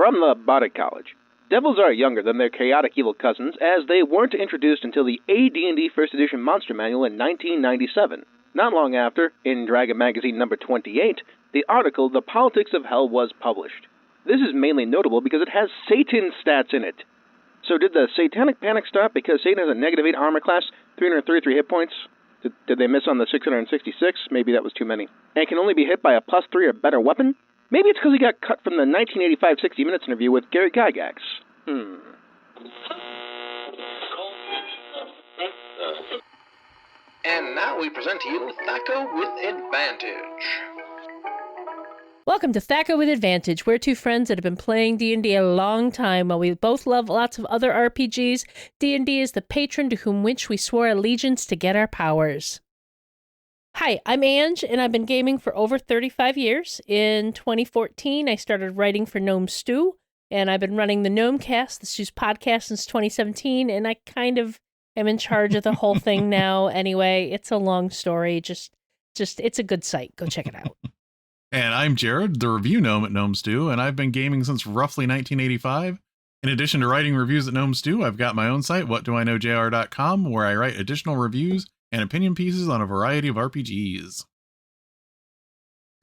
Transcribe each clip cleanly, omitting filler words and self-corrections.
From the Bardic College. Devils are younger than their chaotic evil cousins, as they weren't introduced until the AD&D First Edition Monster Manual in 1997. Not long after, in Dragon Magazine number 28, the article The Politics of Hell was published. This is mainly notable because it has Satan stats in it. So did the Satanic Panic start because Satan has a -8 armor class, 333 hit points? Did they miss on the 666? Maybe that was too many. And can only be hit by a +3 or better weapon? Maybe it's because he got cut from the 1985 60 Minutes interview with Gary Gygax. And now we present to you Thac0 with Advantage. Welcome to Thac0 with Advantage. We're two friends that have been playing D&D a long time. While we both love lots of other RPGs, D&D is the patron to whom which we swore allegiance to get our powers. Hi, I'm Ange, and I've been gaming for over 35 years. In 2014, I started writing for Gnome Stew, and I've been running the Gnomecast, the Stew's podcast, since 2017, and I kind of am in charge of the whole thing now. Anyway, it's a long story. Just it's a good site. Go check it out. And I'm Jared, the review gnome at Gnome Stew, and I've been gaming since roughly 1985. In addition to writing reviews at Gnome Stew, I've got my own site, whatdoiknowjr.com, where I write additional reviews and opinion pieces on a variety of RPGs.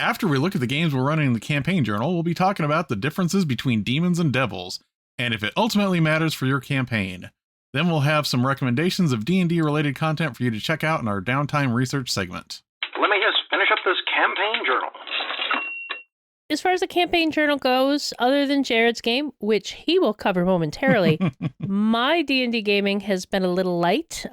After we look at the games we're running in the campaign journal, we'll be talking about the differences between demons and devils, and if it ultimately matters for your campaign. Then we'll have some recommendations of D&D related content for you to check out in our downtime research segment. Let me just finish up this campaign journal. As far as the campaign journal goes, other than Jared's game, which he will cover momentarily, my D&D gaming has been a little light.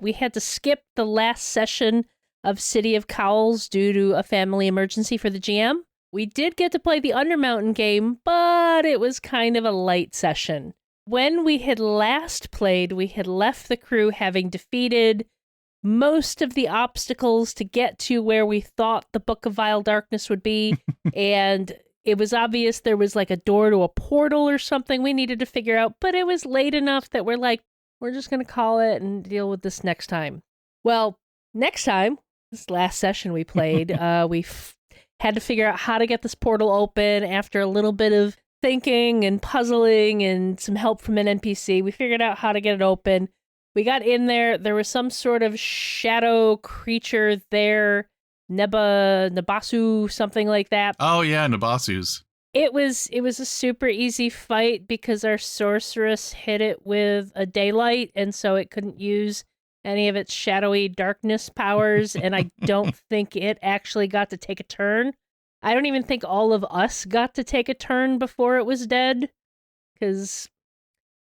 We had to skip the last session of City of Cowls due to a family emergency for the GM. We did get to play the Undermountain game, but it was kind of a light session. When we had last played, we had left the crew having defeated most of the obstacles to get to where we thought the Book of Vile Darkness would be, and it was obvious there was like a door to a portal or something we needed to figure out, but it was late enough that we're like, we're just going to call it and deal with this next time. Well, next time, this last session we played, we had to figure out how to get this portal open after a little bit of thinking and puzzling and some help from an NPC. We figured out how to get it open. We got in there. There was some sort of shadow creature there, Nabasu, something like that. Oh yeah, Nabasus. It was a super easy fight because our sorceress hit it with a daylight, and so it couldn't use any of its shadowy darkness powers, and I don't think it actually got to take a turn. I don't even think all of us got to take a turn before it was dead, because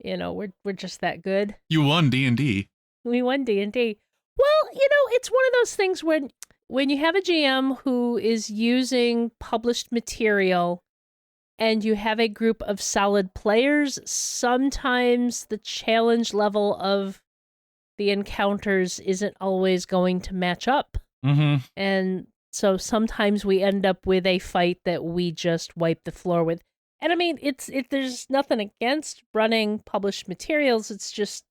we're just that good. You won D&D. We won D&D. Well, it's one of those things when you have a GM who is using published material and you have a group of solid players, sometimes the challenge level of the encounters isn't always going to match up. Mm-hmm. And so sometimes we end up with a fight that we just wipe the floor with. And I mean, there's nothing against running published materials. It's just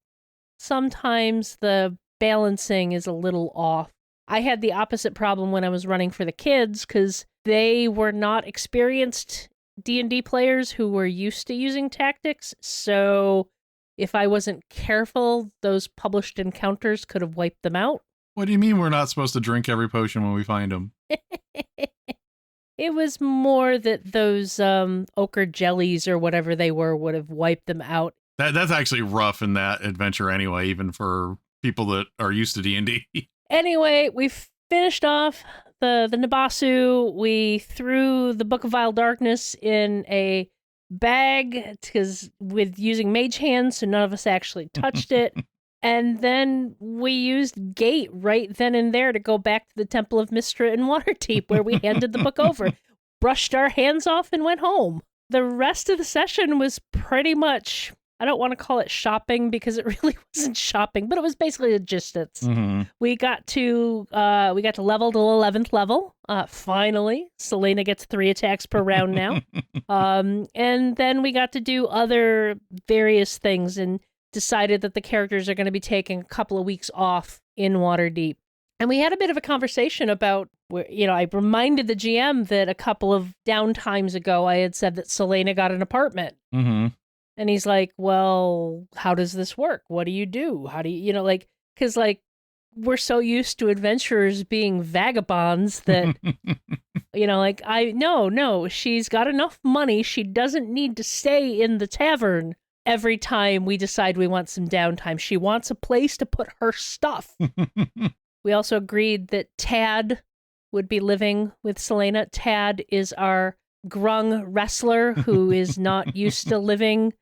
sometimes the balancing is a little off. I had the opposite problem when I was running for the kids because they were not experienced D&D players who were used to using tactics. So if I wasn't careful, those published encounters could have wiped them out. What do you mean we're not supposed to drink every potion when we find them? It was more that those ochre jellies or whatever they were would have wiped them out. That's actually rough in that adventure anyway, even for people that are used to D&D. Anyway, we finished off the Nabasu. We threw the Book of Vile Darkness in a bag because with using mage hands, so none of us actually touched it. And then we used Gate right then and there to go back to the Temple of Mystra in Waterdeep, where we handed the book over, brushed our hands off, and went home. The rest of the session was pretty much, I don't want to call it shopping because it really wasn't shopping, but it was basically logistics. Mm-hmm. We got to level to 11th level. Finally, Selena gets 3 attacks per round now. And then we got to do other various things and decided that the characters are going to be taking a couple of weeks off in Waterdeep. And we had a bit of a conversation about, I reminded the GM that a couple of downtimes ago I had said that Selena got an apartment. Mm-hmm. And he's like, well, how does this work? What do you do? How do you, because we're so used to adventurers being vagabonds that, no, she's got enough money. She doesn't need to stay in the tavern every time we decide we want some downtime. She wants a place to put her stuff. We also agreed that Tad would be living with Selena. Tad is our grung wrestler who is not used to living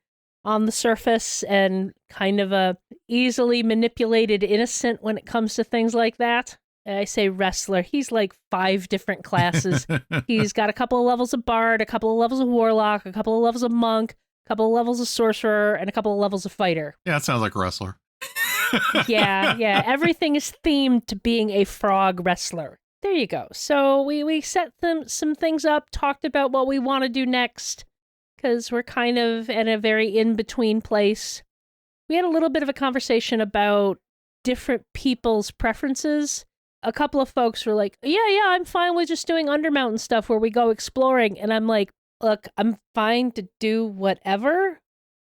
on the surface and kind of a easily manipulated innocent when it comes to things like that. I say wrestler. He's like 5 different classes. He's got a couple of levels of bard, a couple of levels of warlock, a couple of levels of monk, a couple of levels of sorcerer, and a couple of levels of fighter. Yeah, it sounds like a wrestler. Yeah. Everything is themed to being a frog wrestler. There you go. So we set some things up, talked about what we want to do next, because we're kind of in a very in-between place. We had a little bit of a conversation about different people's preferences. A couple of folks were like, yeah, I'm fine with just doing Undermountain stuff where we go exploring. And I'm like, look, I'm fine to do whatever,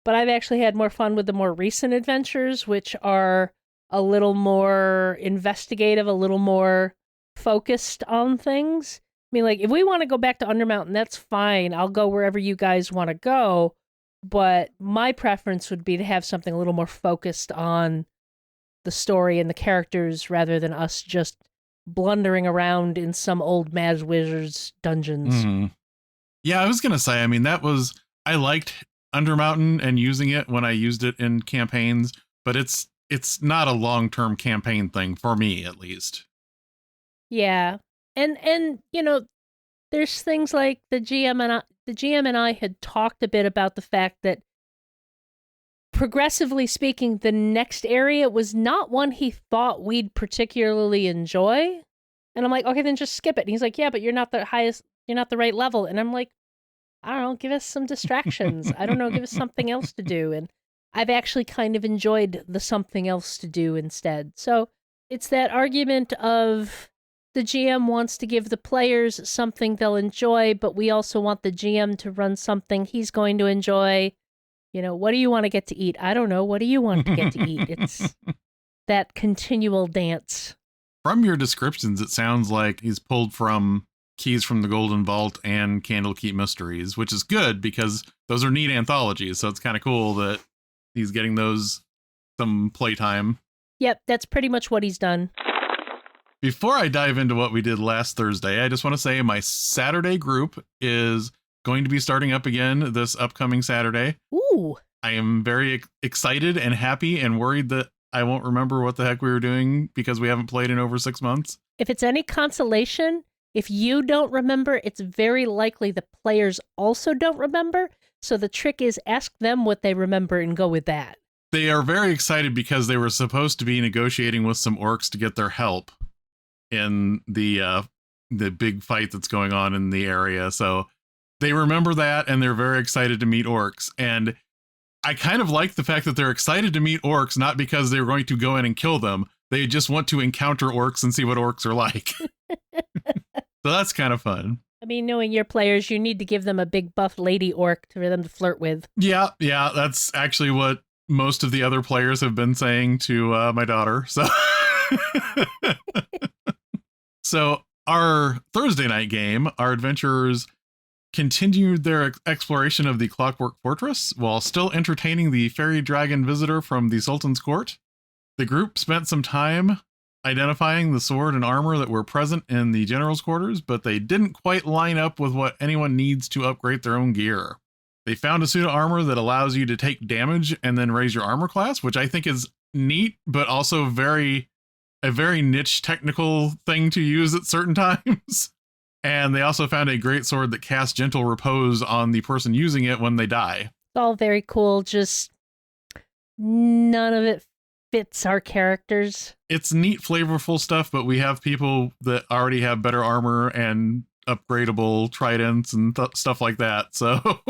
but I've actually had more fun with the more recent adventures, which are a little more investigative, a little more focused on things. I mean, like, if we want to go back to Undermountain, that's fine. I'll go wherever you guys want to go. But my preference would be to have something a little more focused on the story and the characters rather than us just blundering around in some old Mad Wizard's dungeons. Mm-hmm. Yeah, I was going to say, I mean, I liked Undermountain and using it when I used it in campaigns, but it's not a long-term campaign thing for me, at least. Yeah. And there's things like the GM and I had talked a bit about the fact that progressively speaking, the next area was not one he thought we'd particularly enjoy. And I'm like, okay, then just skip it. And he's like, yeah, but you're not the right level. And I'm like, I don't know, give us some distractions. I don't know, give us something else to do. And I've actually kind of enjoyed the something else to do instead. So it's that argument of the GM wants to give the players something they'll enjoy, but we also want the GM to run something he's going to enjoy. What do you want to get to eat? I don't know. What do you want to get to eat? It's that continual dance. From your descriptions, it sounds like he's pulled from Keys from the Golden Vault and Candlekeep Mysteries, which is good because those are neat anthologies. So it's kind of cool that he's getting those some playtime. Yep, that's pretty much what he's done. Before I dive into what we did last Thursday, I just want to say my Saturday group is going to be starting up again this upcoming Saturday. Ooh. I am very excited and happy and worried that I won't remember what the heck we were doing because we haven't played in over 6 months. If it's any consolation, if you don't remember, it's very likely the players also don't remember. So the trick is ask them what they remember and go with that. They are very excited because they were supposed to be negotiating with some orcs to get their help in the big fight that's going on in the area. So they remember that and they're very excited to meet orcs. And I kind of like the fact that they're excited to meet orcs, not because they're going to go in and kill them. They just want to encounter orcs and see what orcs are like. So that's kind of fun. I mean, knowing your players, you need to give them a big buff lady orc for them to flirt with. Yeah, that's actually what most of the other players have been saying to my daughter. So our Thursday night game, our adventurers continued their exploration of the Clockwork Fortress while still entertaining the fairy dragon visitor from the Sultan's court. The group spent some time identifying the sword and armor that were present in the general's quarters, but they didn't quite line up with what anyone needs to upgrade their own gear. They found a suit of armor that allows you to take damage and then raise your armor class, which I think is neat, but also a very niche technical thing to use at certain times. And they also found a great sword that casts gentle repose on the person using it when they die. It's all very cool, just none of it fits our characters. It's neat, flavorful stuff, but we have people that already have better armor and upgradable tridents and stuff like that. So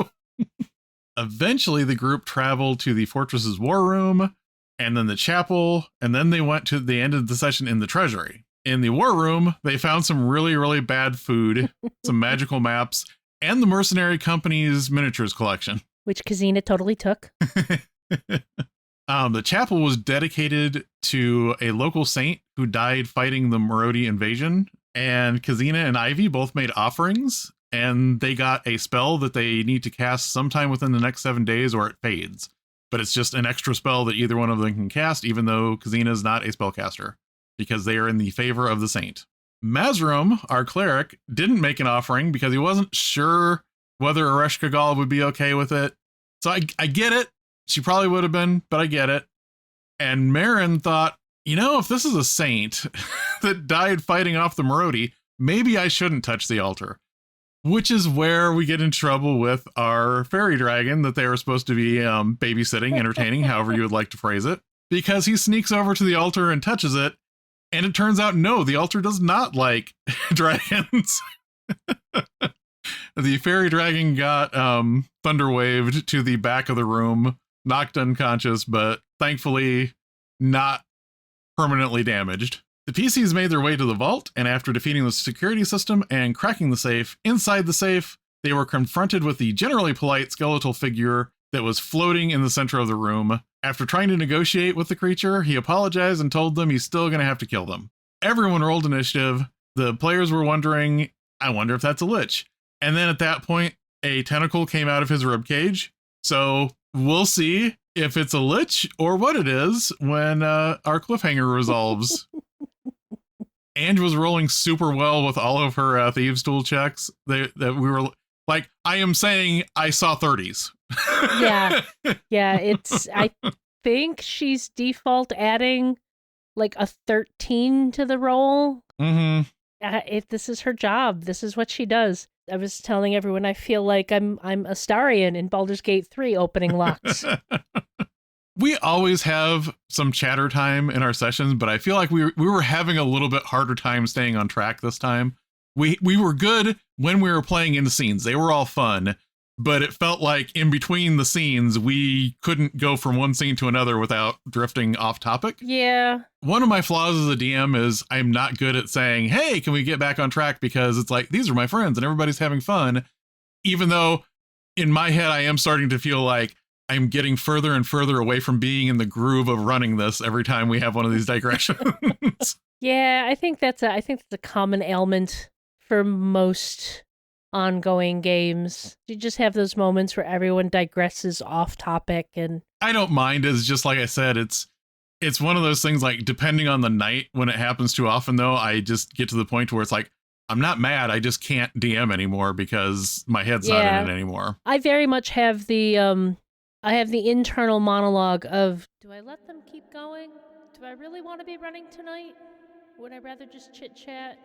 eventually the group traveled to the fortress's war room and then the chapel, and then they went to the end of the session in the treasury. In the war room, they found some really, really bad food, some magical maps, and the mercenary company's miniatures collection. Which Kazina totally took. The chapel was dedicated to a local saint who died fighting the Marodi invasion, and Kazina and Ivy both made offerings, and they got a spell that they need to cast sometime within the next 7 days or it fades. But it's just an extra spell that either one of them can cast, even though Kazina is not a spellcaster, because they are in the favor of the saint. Mazrum, our cleric, didn't make an offering because he wasn't sure whether Ereshka Gal would be okay with it. So I get it. She probably would have been, but I get it. And Marin thought, if this is a saint that died fighting off the Marodi, maybe I shouldn't touch the altar. Which is where we get in trouble with our fairy dragon that they were supposed to be babysitting, entertaining, however you would like to phrase it. Because he sneaks over to the altar and touches it. And it turns out, no, the altar does not like dragons. The fairy dragon got thunderwaved to the back of the room, knocked unconscious, but thankfully not permanently damaged. The PCs made their way to the vault, and after defeating the security system and cracking the safe, inside the safe, they were confronted with the generally polite skeletal figure that was floating in the center of the room. After trying to negotiate with the creature, he apologized and told them he's still going to have to kill them. Everyone rolled initiative. The players were wondering, I wonder if that's a lich. And then at that point, a tentacle came out of his ribcage. So we'll see if it's a lich or what it is when our cliffhanger resolves. Ange was rolling super well with all of her Thieves' Tool checks. That we were like, I am saying I saw 30s. Yeah, I think she's default adding like a 13 to the roll. Mm-hmm. This is her job. This is what she does. I was telling everyone I feel like I'm Astarion in Baldur's Gate 3 opening locks. We always have some chatter time in our sessions, but I feel like we were having a little bit harder time staying on track this time. We were good when we were playing in the scenes. They were all fun, but it felt like in between the scenes, we couldn't go from one scene to another without drifting off topic. Yeah. One of my flaws as a DM is I'm not good at saying, hey, can we get back on track? Because it's like, these are my friends and everybody's having fun. Even though in my head, I am starting to feel like I'm getting further and further away from being in the groove of running this every time we have one of these digressions. Yeah, I think that's a common ailment for most ongoing games. You just have those moments where everyone digresses off topic, and I don't mind. It's just like I said, it's one of those things, like depending on the night when it happens too often, though, I just get to the point where it's like, I'm not mad. I just can't DM anymore because my head's not in it anymore. I very much have the internal monologue of, do I let them keep going? Do I really want to be running tonight? Would I rather just chit-chat?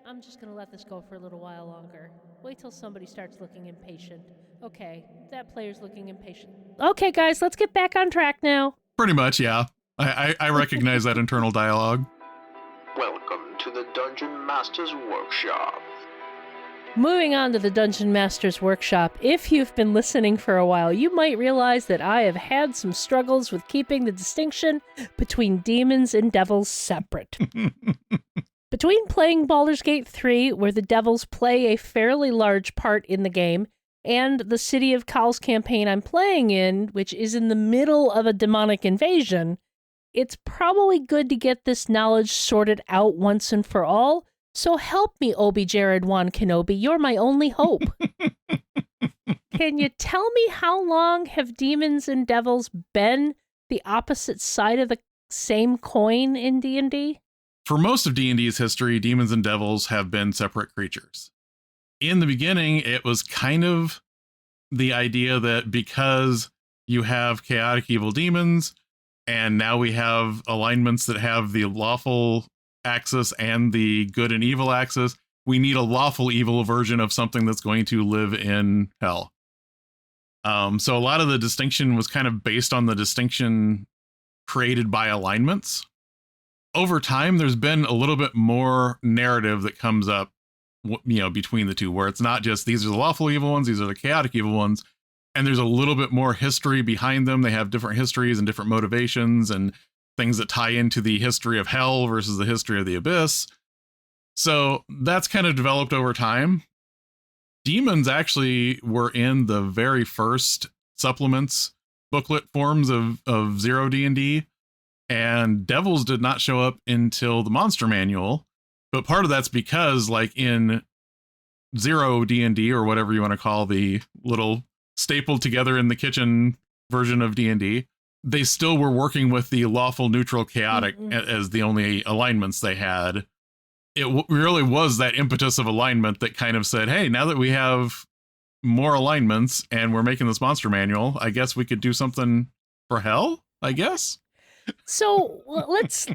I'm just going to let this go for a little while longer. Wait till somebody starts looking impatient. Okay, that player's looking impatient. Okay, guys, let's get back on track now. Pretty much, yeah. I recognize that internal dialogue. Welcome to the Dungeon Master's Workshop. Moving on to the Dungeon Master's Workshop, if you've been listening for a while, you might realize that I have had some struggles with keeping the distinction between demons and devils separate. Between playing Baldur's Gate 3, where the devils play a fairly large part in the game, and the City of Cal's campaign I'm playing in, which is in the middle of a demonic invasion, it's probably good to get this knowledge sorted out once and for all. So help me, Obi Jared Wan Kenobi. You're my only hope. Can you tell me how long have demons and devils been the opposite side of the same coin in D&D? For most of D&D's history, demons and devils have been separate creatures. In the beginning, it was kind of the idea that because you have chaotic evil demons, and now we have alignments that have the lawful axis and the good and evil axis, we need a lawful evil version of something that's going to live in hell. So a lot of the distinction was kind of based on the distinction created by alignments. Over time, there's been a little bit more narrative that comes up, between the two, where it's not just these are the lawful evil ones, these are the chaotic evil ones, and there's a little bit more history behind them. They have different histories and different motivations and things that tie into the history of hell versus the history of the abyss. So that's kind of developed over time. Demons actually were in the very first supplements booklet forms of Zero D&D, and devils did not show up until the monster manual. But part of that's because, like, in Zero D&D, or whatever you want to call the little stapled together in the kitchen version of D&D, they still were working with the lawful, neutral, chaotic as the only alignments they had. It really was that impetus of alignment that kind of said, hey, now that we have more alignments and we're making this monster manual, I guess we could do something for hell, I guess. So let's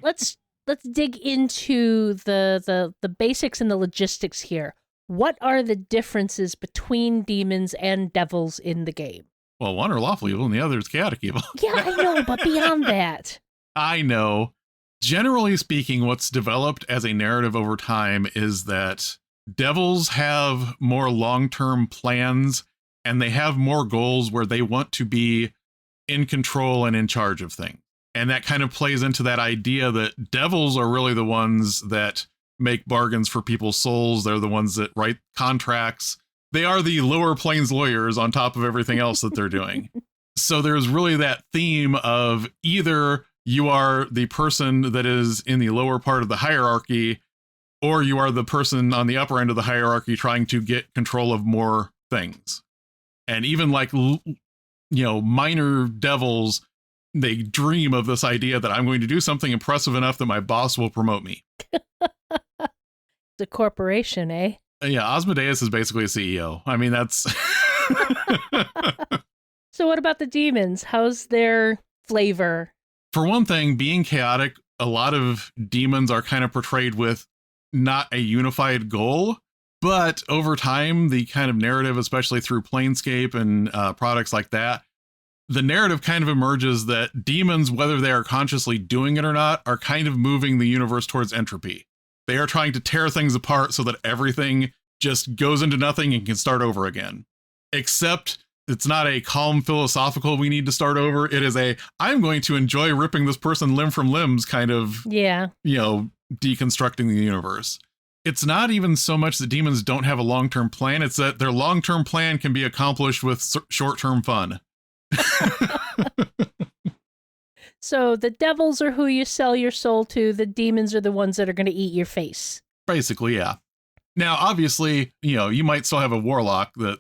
dig into the basics and the logistics here. What are the differences between demons and devils in the game? Well, one are lawful evil and the other is chaotic evil. Yeah, I know, but beyond that. I know. Generally speaking, what's developed as a narrative over time is that devils have more long-term plans and they have more goals where they want to be in control and in charge of things. And that kind of plays into that idea that devils are really the ones that make bargains for people's souls. They're the ones that write contracts. They are the lower planes lawyers on top of everything else that they're doing. So there's really that theme of either you are the person that is in the lower part of the hierarchy, or you are the person on the upper end of the hierarchy trying to get control of more things. And even like, minor devils, they dream of this idea that I'm going to do something impressive enough that my boss will promote me. The corporation, eh? Yeah, Osmodeus is basically a CEO. I mean, that's... So what about the demons? How's their flavor? For one thing, being chaotic, a lot of demons are kind of portrayed with not a unified goal, but over time, the kind of narrative, especially through Planescape and products like that, the narrative kind of emerges that demons, whether they are consciously doing it or not, are kind of moving the universe towards entropy. They are trying to tear things apart so that everything just goes into nothing and can start over again. Except it's not a calm philosophical, we need to start over. It is a, I'm going to enjoy ripping this person limb from limbs kind of, deconstructing the universe. It's not even so much that demons don't have a long-term plan. It's that their long-term plan can be accomplished with short-term fun. So the devils are who you sell your soul to. The demons are the ones that are going to eat your face. Basically, yeah. Now, obviously, you might still have a warlock that,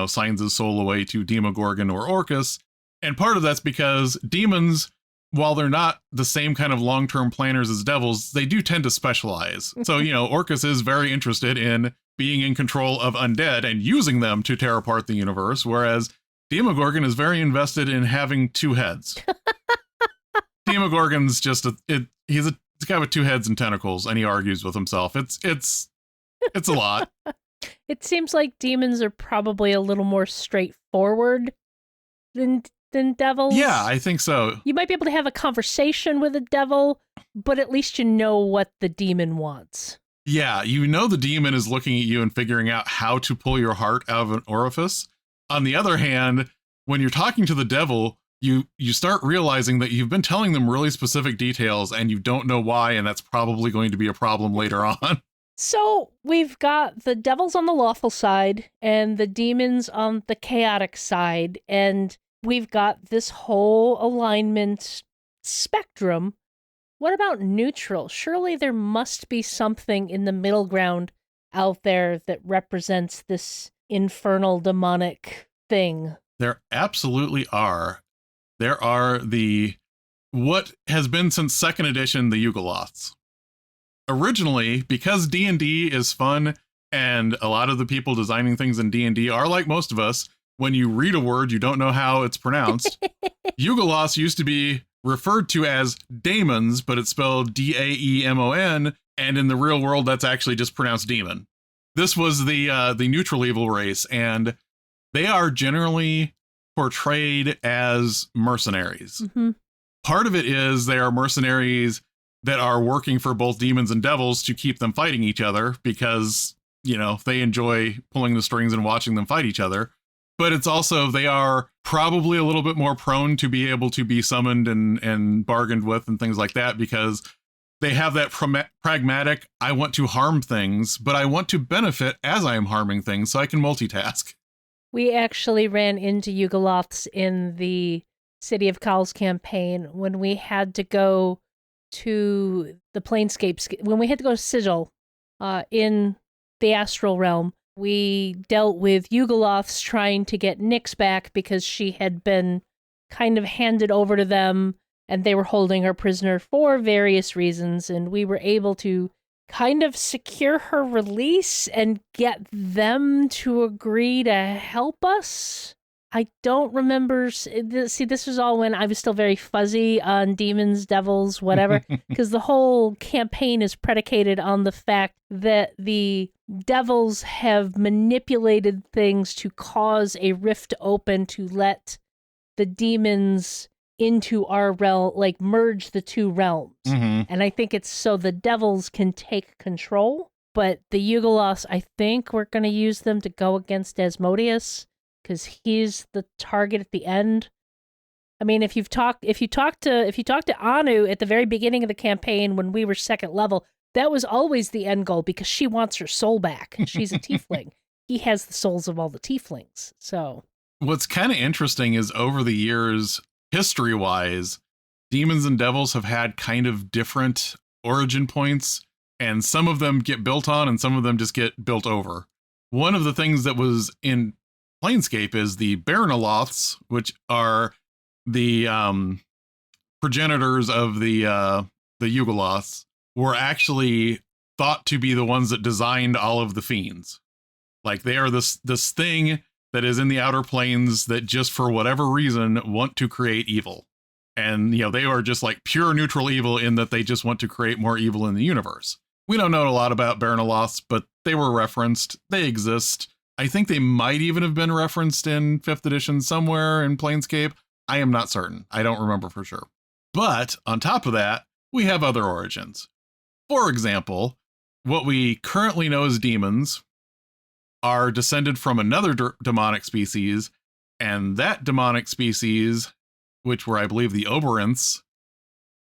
signs his soul away to Demogorgon or Orcus. And part of that's because demons, while they're not the same kind of long-term planners as devils, they do tend to specialize. So, Orcus is very interested in being in control of undead and using them to tear apart the universe, whereas Demogorgon is very invested in having two heads. Demogorgon's just he's a guy with two heads and tentacles, and he argues with himself. It's a lot. It seems like demons are probably a little more straightforward than devils. Yeah, I think so. You might be able to have a conversation with a devil, but at least you know what the demon wants. Yeah, the demon is looking at you and figuring out how to pull your heart out of an orifice. On the other hand, when you're talking to the devil, you start realizing that you've been telling them really specific details and you don't know why, and that's probably going to be a problem later on. So we've got the devils on the lawful side and the demons on the chaotic side, and we've got this whole alignment spectrum. What about neutral? Surely there must be something in the middle ground out there that represents this infernal demonic thing. There absolutely are. There are what has been since 2nd edition, the Yugoloths. Originally, because D&D is fun and a lot of the people designing things in D&D are like most of us, when you read a word, you don't know how it's pronounced. Yugoloths used to be referred to as daemons, but it's spelled Daemon, and in the real world, that's actually just pronounced demon. This was the neutral evil race, and they are generally portrayed as mercenaries. Mm-hmm. Part of it is they are mercenaries that are working for both demons and devils to keep them fighting each other because, they enjoy pulling the strings and watching them fight each other. But it's also, they are probably a little bit more prone to be able to be summoned and bargained with and things like that, because they have that pragmatic, I want to harm things, but I want to benefit as I am harming things, so I can multitask. We actually ran into Yugoloths in the City of Cowls campaign when we had to go to the Planescapes, when we had to go to Sigil in the Astral Realm. We dealt with Yugoloths trying to get Nyx back because she had been kind of handed over to them, and they were holding her prisoner for various reasons, and we were able to kind of secure her release and get them to agree to help us. I don't remember. See, this was all when I was still very fuzzy on demons, devils, whatever, because the whole campaign is predicated on the fact that the devils have manipulated things to cause a rift open to let the demons into our realm, like merge the two realms. Mm-hmm. And I think it's so the devils can take control. But the Yugoloths, I think we're going to use them to go against Asmodeus because he's the target at the end. I mean, if you talk to Anu at the very beginning of the campaign when we were second level, that was always the end goal because she wants her soul back. She's a tiefling. He has the souls of all the tieflings. So what's kind of interesting is over the years, history-wise, demons and devils have had kind of different origin points, and some of them get built on and some of them just get built over. One of the things that was in Planescape is the Baronoloths, which are the progenitors of the Yugoloths, were actually thought to be the ones that designed all of the fiends. Like, they are this thing that is in the outer planes that just for whatever reason want to create evil. And, you know, they are just like pure neutral evil in that they just want to create more evil in the universe. We don't know a lot about Baronoloths, but they were referenced. They exist. I think they might even have been referenced in 5th edition somewhere in Planescape. I am not certain. I don't remember for sure. But on top of that, we have other origins. For example, what we currently know as demons are descended from another demonic species, and that demonic species, which were, I believe, the Oberonths,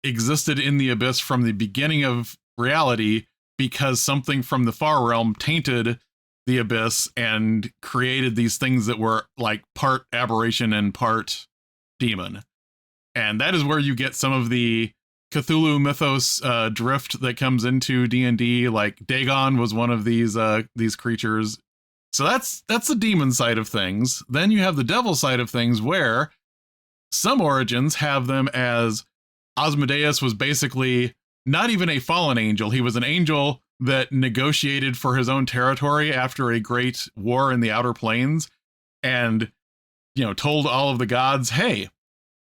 existed in the abyss from the beginning of reality because something from the far realm tainted the abyss and created these things that were like part aberration and part demon. And that is where you get some of the Cthulhu mythos drift that comes into D&D. Like Dagon was one of these creatures. So that's the demon side of things. Then you have the devil side of things, where some origins have them as Asmodeus was basically not even a fallen angel. He was an angel that negotiated for his own territory after a great war in the outer planes, and, you know, told all of the gods, hey,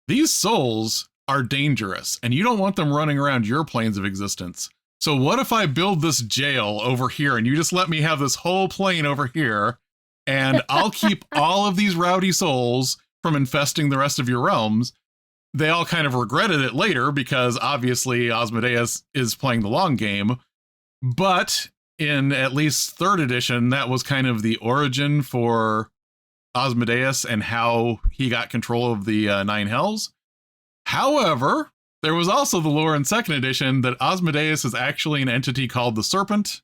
these souls are dangerous and you don't want them running around your planes of existence. So what if I build this jail over here and you just let me have this whole plane over here, and I'll keep all of these rowdy souls from infesting the rest of your realms? They all kind of regretted it later because obviously Asmodeus is playing the long game. But in at least 3rd edition, that was kind of the origin for Asmodeus and how he got control of the 9 Hells. However, there was also the lore in 2nd edition that Asmodeus is actually an entity called the Serpent,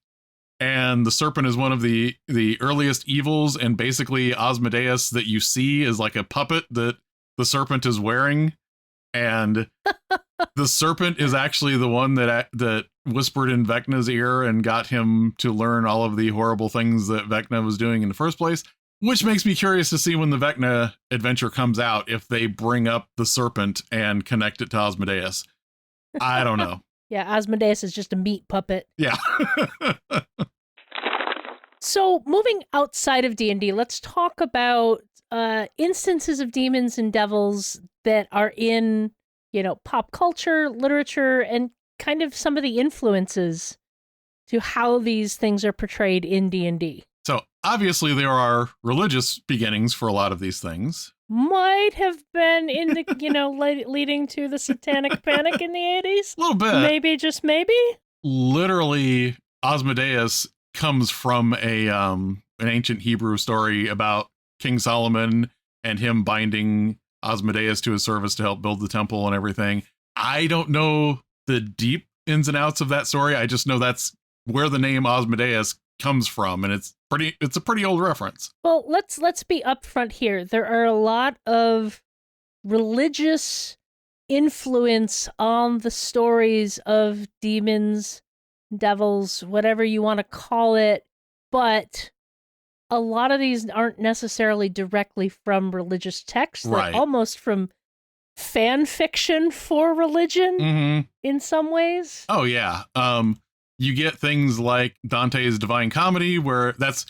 and the Serpent is one of the earliest evils, and basically Asmodeus that you see is like a puppet that the Serpent is wearing, and the Serpent is actually the one that whispered in Vecna's ear and got him to learn all of the horrible things that Vecna was doing in the first place. Which makes me curious to see when the Vecna adventure comes out, if they bring up the Serpent and connect it to Asmodeus. I don't know. yeah, Asmodeus is just a meat puppet. Yeah. So moving outside of D&D, let's talk about instances of demons and devils that are in, you know, pop culture, literature, and kind of some of the influences to how these things are portrayed in D&D. So obviously there are religious beginnings for a lot of these things. Might have been in the, you know, leading to the Satanic Panic in the 80s. A little bit. Maybe, just maybe. Literally, Asmodeus comes from an ancient Hebrew story about King Solomon and him binding Asmodeus to his service to help build the temple and everything. I don't know the deep ins and outs of that story. I just know that's where the name Asmodeus comes from, and it's a pretty old reference. Well, let's be upfront here. There are a lot of religious influence on the stories of demons, devils, whatever you want to call it, but a lot of these aren't necessarily directly from religious texts. They're Right. almost from fan fiction for religion in some ways. Oh, yeah. You get things like Dante's Divine Comedy, where that's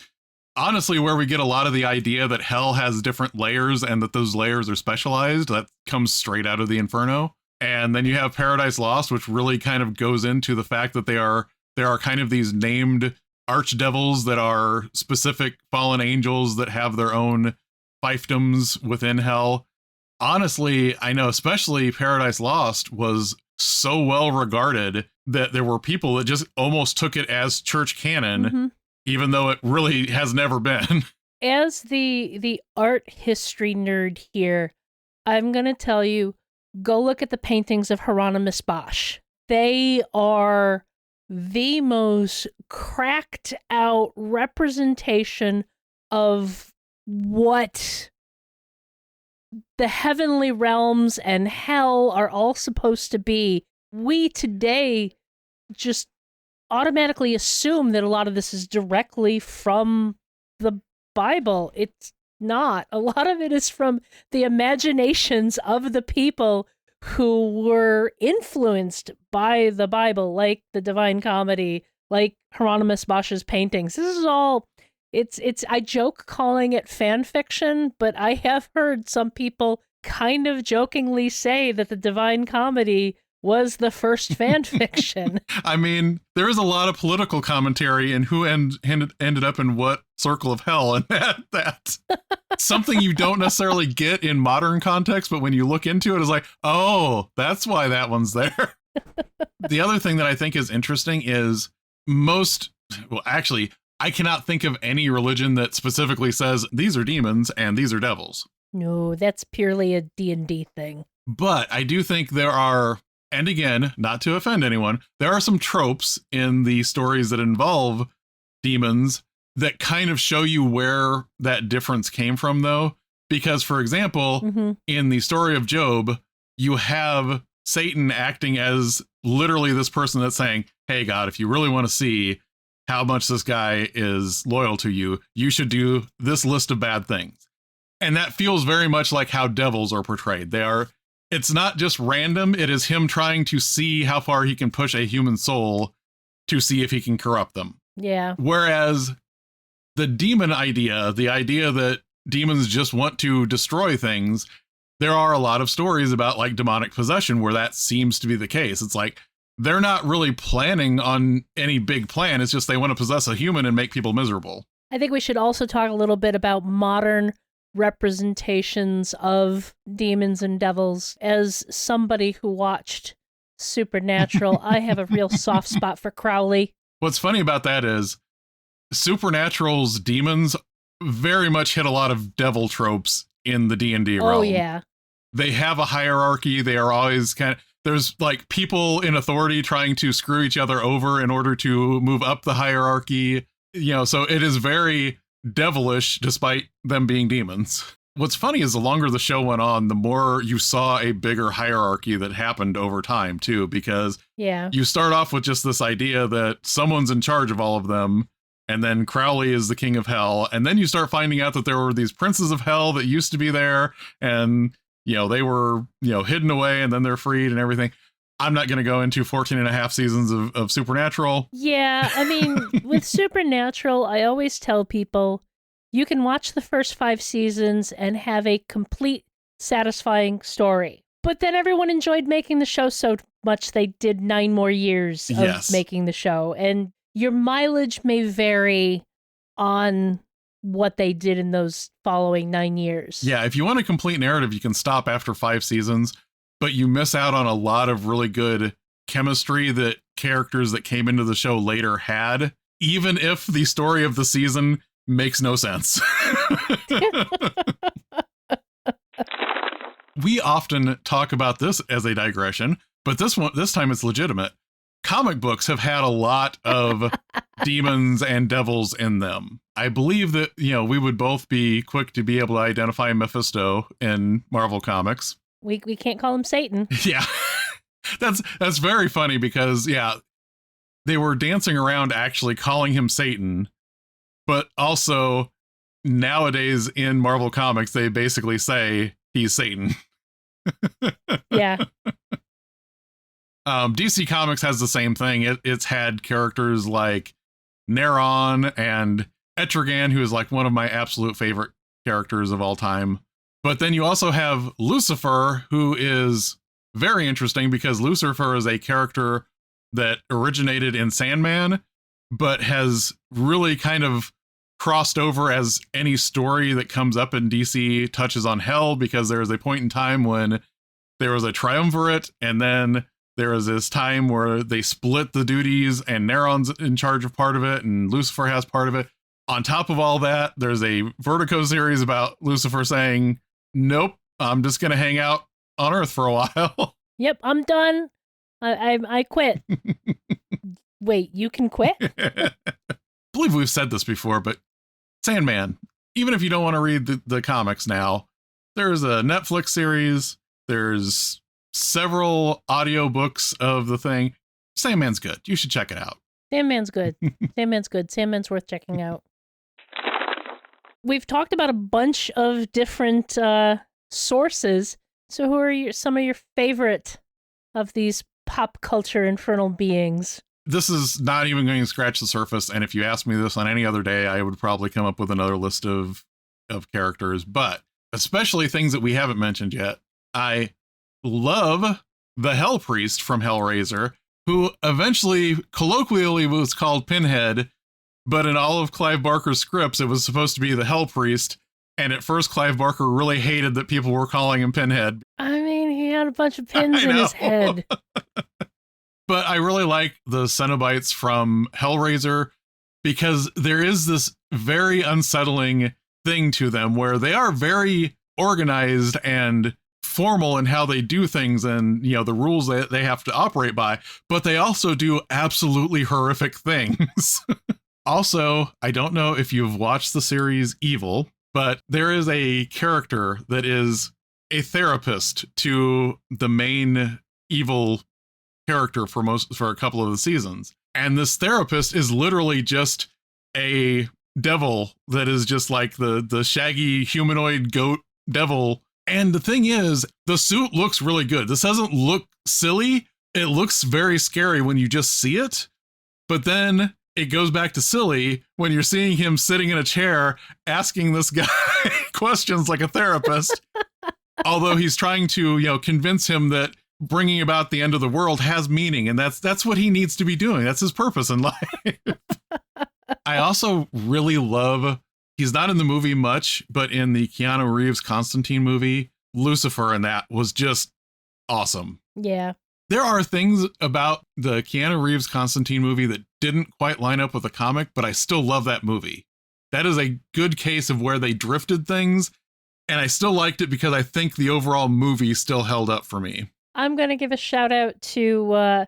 honestly where we get a lot of the idea that hell has different layers and that those layers are specialized. That comes straight out of the Inferno. And then you have Paradise Lost, which really kind of goes into the fact that there are kind of these named archdevils that are specific fallen angels that have their own fiefdoms within hell. Honestly, I know especially Paradise Lost was so well regarded that there were people that just almost took it as church canon, even though it really has never been. As the art history nerd here, I'm going to tell you, go look at the paintings of Hieronymus Bosch. They are the most cracked out representation of what the heavenly realms and hell are all supposed to be. We today just automatically assume that a lot of this is directly from the Bible. It's not. A lot of it is from the imaginations of the people who were influenced by the Bible, like the Divine Comedy, like Hieronymus Bosch's paintings. This is all, it's. I joke calling it fan fiction, but I have heard some people kind of jokingly say that the Divine Comedy was the first fan fiction. I mean, there is a lot of political commentary and who ended up in what circle of hell, and that's something you don't necessarily get in modern context, but when you look into it, it's like, oh, that's why that one's there. The other thing that I think is interesting is actually, I cannot think of any religion that specifically says these are demons and these are devils. No, that's purely a D&D thing. But I do think there are, and again, not to offend anyone, there are some tropes in the stories that involve demons that kind of show you where that difference came from, though. Because, for example, in the story of Job, you have Satan acting as literally this person that's saying, hey, God, if you really want to see how much this guy is loyal to you, you should do this list of bad things. And that feels very much like how devils are portrayed. It's not just random. It is him trying to see how far he can push a human soul to see if he can corrupt them. Yeah. Whereas the demon idea, the idea that demons just want to destroy things, there are a lot of stories about like demonic possession where that seems to be the case. It's like they're not really planning on any big plan. It's just they want to possess a human and make people miserable. I think we should also talk a little bit about modern representations of demons and devils. As somebody who watched Supernatural, I have a real soft spot for Crowley. What's funny about that is Supernatural's demons very much hit a lot of devil tropes in the D&D realm. Oh, yeah. They have a hierarchy. They are always there's like people in authority trying to screw each other over in order to move up the hierarchy. So it is very devilish despite them being demons. What's funny is the longer the show went on, the more you saw a bigger hierarchy that happened over time too, because you start off with just this idea that someone's in charge of all of them, and then Crowley is the king of hell, and then you start finding out that there were these princes of hell that used to be there, and they were hidden away, and then they're freed and everything. I'm not going to go into 14 and a half seasons of Supernatural. Yeah, I mean, with Supernatural, I always tell people, you can watch the first 5 seasons and have a complete, satisfying story. But then everyone enjoyed making the show so much they did 9 more years of making the show. And your mileage may vary on what they did in those following 9 years. Yeah, if you want a complete narrative, you can stop after 5 seasons. But you miss out on a lot of really good chemistry that characters that came into the show later had, even if the story of the season makes no sense. We often talk about this as a digression, but this time it's legitimate. comic books have had a lot of demons and devils in them. I believe that, we would both be quick to be able to identify Mephisto in Marvel Comics. We can't call him Satan. Yeah. That's very funny because, they were dancing around actually calling him Satan, but also nowadays in Marvel Comics, they basically say he's Satan. Yeah. DC Comics has the same thing. It's had characters like Neron and Etrigan, who is like one of my absolute favorite characters of all time. But then you also have Lucifer, who is very interesting because Lucifer is a character that originated in Sandman, but has really kind of crossed over as any story that comes up in DC touches on hell, because there was a point in time when there was a triumvirate, and then there was this time where they split the duties and Neron's in charge of part of it and Lucifer has part of it. On top of all that, there's a Vertigo series about Lucifer saying, nope, I'm just going to hang out on Earth for a while. Yep, I'm done. I quit. Wait, you can quit? I believe we've said this before, but Sandman, even if you don't want to read the comics now, there's a Netflix series, there's several audiobooks of the thing. Sandman's good. You should check it out. Sandman's good. Sandman's good. Sandman's worth checking out. We've talked about a bunch of different sources. So who are some of your favorite of these pop culture infernal beings? This is not even going to scratch the surface, and if you asked me this on any other day, I would probably come up with another list of characters, but especially things that we haven't mentioned yet. I love the Hell Priest from Hellraiser, who eventually colloquially was called Pinhead, but in all of Clive Barker's scripts, it was supposed to be the Hell Priest, and at first Clive Barker really hated that people were calling him Pinhead. I mean, he had a bunch of pins in his head. But I really like the Cenobites from Hellraiser because there is this very unsettling thing to them where they are very organized and formal in how they do things and, the rules that they have to operate by, but they also do absolutely horrific things. Also, I don't know if you've watched the series Evil, but there is a character that is a therapist to the main evil character for a couple of the seasons. And this therapist is literally just a devil that is just like the shaggy humanoid goat devil. And the thing is, the suit looks really good. This doesn't look silly. It looks very scary when you just see it. But then it goes back to silly when you're seeing him sitting in a chair asking this guy questions like a therapist. Although he's trying to, convince him that bringing about the end of the world has meaning, and that's what he needs to be doing. That's his purpose in life. I also really love, he's not in the movie much, but in the Keanu Reeves Constantine movie, Lucifer, and that was just awesome. Yeah. There are things about the Keanu Reeves Constantine movie that didn't quite line up with the comic, but I still love that movie. That is a good case of where they drifted things, and I still liked it because I think the overall movie still held up for me. I'm going to give a shout out to,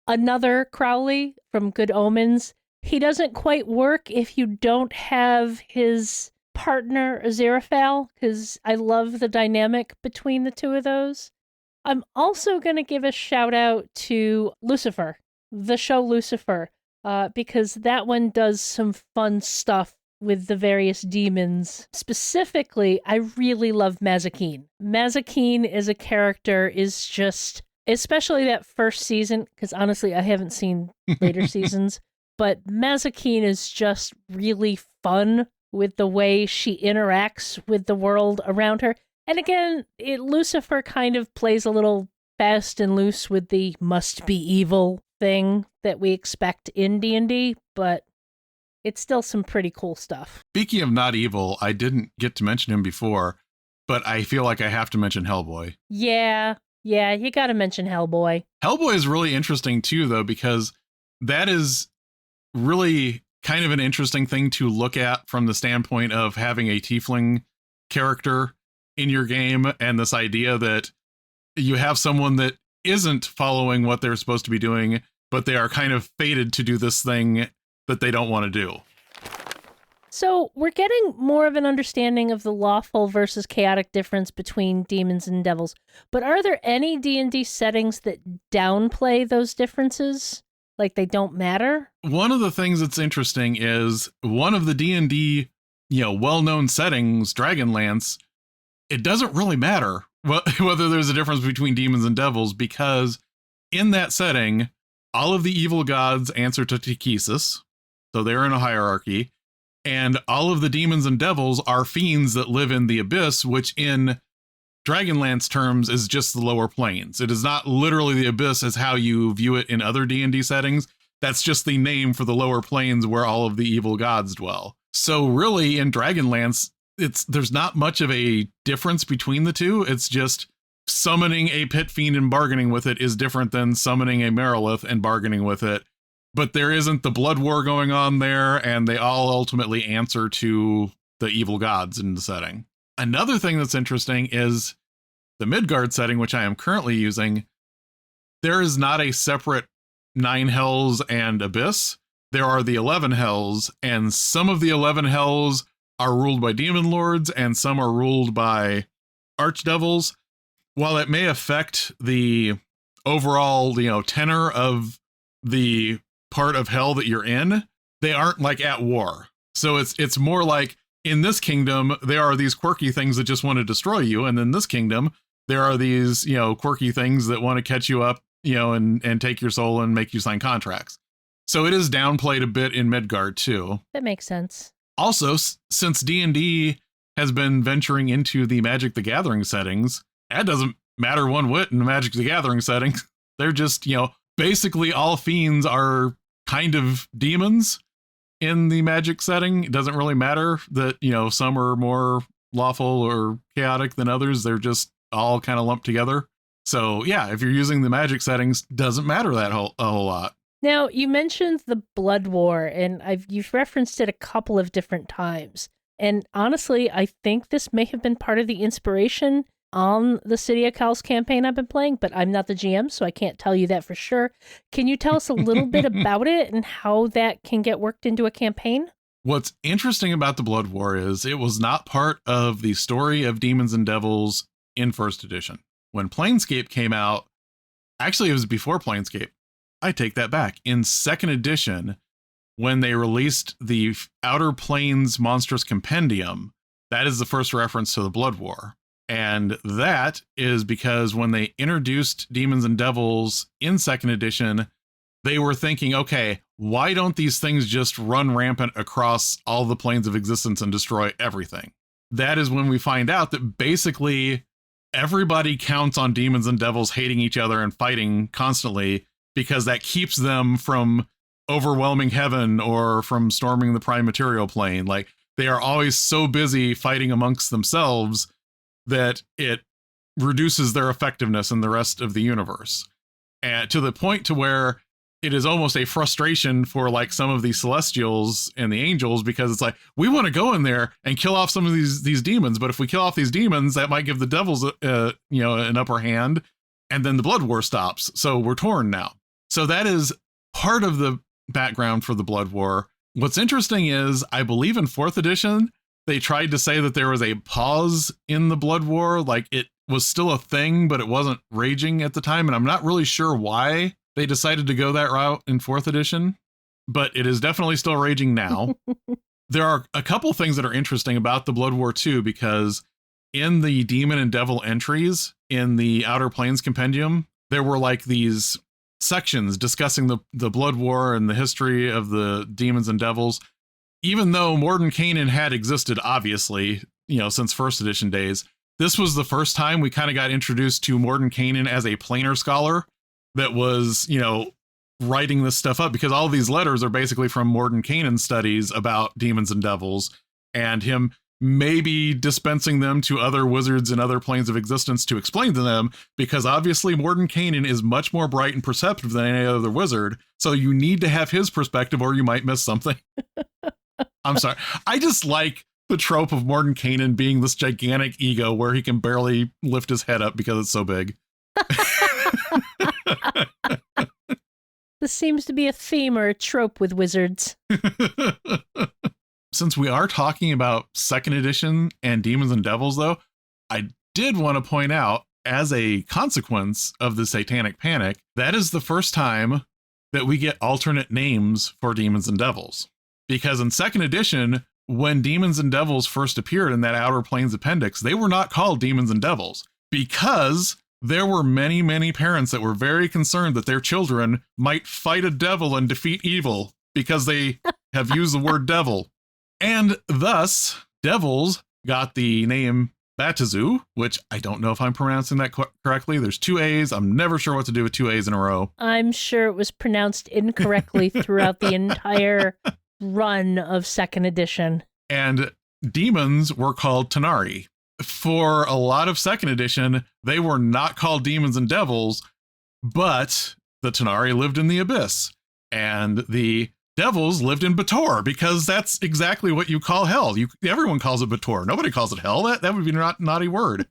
another Crowley from Good Omens. He doesn't quite work if you don't have his partner, Aziraphale, because I love the dynamic between the two of those. I'm also going to give a shout out to Lucifer, the show Lucifer, because that one does some fun stuff with the various demons. Specifically, I really love Mazikeen. Mazikeen as a character is just, especially that first season, because honestly, I haven't seen later seasons, but Mazikeen is just really fun with the way she interacts with the world around her. And again, Lucifer kind of plays a little fast and loose with the must be evil thing that we expect in D&D, but it's still some pretty cool stuff. Speaking of not evil, I didn't get to mention him before, but I feel like I have to mention Hellboy. Yeah, you gotta mention Hellboy. Hellboy is really interesting too, though, because that is really kind of an interesting thing to look at from the standpoint of having a tiefling character in your game, and this idea that you have someone that isn't following what they're supposed to be doing, but they are kind of fated to do this thing that they don't want to do. So we're getting more of an understanding of the lawful versus chaotic difference between demons and devils. But are there any D&D settings that downplay those differences? Like they don't matter? One of the things that's interesting is one of the D&D, well-known settings, Dragonlance, it doesn't really matter whether there's a difference between demons and devils, because in that setting, all of the evil gods answer to Thac0, so they're in a hierarchy, and all of the demons and devils are fiends that live in the abyss, which in Dragonlance terms is just the lower planes. It is not literally the abyss as how you view it in other D&D settings. That's just the name for the lower planes where all of the evil gods dwell. So really in Dragonlance, there's not much of a difference between the two. It's just summoning a pit fiend and bargaining with it is different than summoning a Merilith and bargaining with it. But there isn't the blood war going on there, and they all ultimately answer to the evil gods in the setting. Another thing that's interesting is the Midgard setting, which I am currently using. There is not a separate 9 hells and abyss. There are the 11 hells, and some of the 11 hells are ruled by demon lords, and some are ruled by archdevils. While it may affect the overall, tenor of the part of hell that you're in, they aren't like at war. So it's more like in this kingdom, there are these quirky things that just want to destroy you. And in this kingdom, there are these, quirky things that want to catch you up, and take your soul and make you sign contracts. So it is downplayed a bit in Midgard too. That makes sense. Also, since D&D has been venturing into the Magic the Gathering settings, that doesn't matter one whit in the Magic the Gathering settings. They're just, basically all fiends are kind of demons in the Magic setting. It doesn't really matter that, some are more lawful or chaotic than others. They're just all kind of lumped together. So yeah, if you're using the Magic settings, doesn't matter a whole lot. Now, you mentioned the Blood War, and you've referenced it a couple of different times. And honestly, I think this may have been part of the inspiration on the City of Cal's campaign I've been playing, but I'm not the GM, so I can't tell you that for sure. Can you tell us a little bit about it and how that can get worked into a campaign? What's interesting about the Blood War is it was not part of the story of Demons and Devils in first edition. When Planescape came out, actually it was before Planescape. I take that back. In second edition, when they released the Outer Planes Monstrous Compendium, that is the first reference to the Blood War. And that is because when they introduced Demons and Devils in second edition, they were thinking, okay, why don't these things just run rampant across all the planes of existence and destroy everything? That is when we find out that basically everybody counts on Demons and Devils hating each other and fighting constantly, because that keeps them from overwhelming heaven or from storming the prime material plane. Like, they are always so busy fighting amongst themselves that it reduces their effectiveness in the rest of the universe. And to the point to where it is almost a frustration for like some of these celestials and the angels, because it's like, we want to go in there and kill off some of these demons, but if we kill off these demons, that might give the devils an upper hand, and then the Blood War stops. So we're torn now. So that is part of the background for the Blood War. What's interesting is, I believe in 4th edition, they tried to say that there was a pause in the Blood War, like it was still a thing, but it wasn't raging at the time. And I'm not really sure why they decided to go that route in 4th edition, but it is definitely still raging now. There are a couple things that are interesting about the Blood War too, because in the Demon and Devil entries in the Outer Planes Compendium, there were like these sections discussing the Blood War and the history of the demons and devils. Even though Mordenkainen had existed, obviously, since first edition days, this was the first time we kind of got introduced to Mordenkainen as a planar scholar that was, writing this stuff up, because all these letters are basically from Mordenkainen's studies about demons and devils, and him maybe dispensing them to other wizards in other planes of existence to explain to them, because obviously Mordenkainen is much more bright and perceptive than any other wizard, so you need to have his perspective or you might miss something. I'm sorry. I just like the trope of Mordenkainen being this gigantic ego where he can barely lift his head up because it's so big. This seems to be a theme or a trope with wizards. Since we are talking about second edition and Demons and Devils, though, I did want to point out, as a consequence of the Satanic Panic, that is the first time that we get alternate names for Demons and Devils. Because in second edition, when Demons and Devils first appeared in that Outer Planes appendix, they were not called Demons and Devils because there were many, many parents that were very concerned that their children might fight a devil and defeat evil because they have used the word devil. And thus, devils got the name Batazu, which I don't know if I'm pronouncing that correctly. There's 2 A's. I'm never sure what to do with 2 A's in a row. I'm sure it was pronounced incorrectly throughout the entire run of second edition. And demons were called Tanari. For a lot of second edition, they were not called demons and devils, but the Tanari lived in the abyss, and the devils lived in Bator, because that's exactly what you call hell. Everyone calls it Bator. Nobody calls it hell. That would be a naughty word.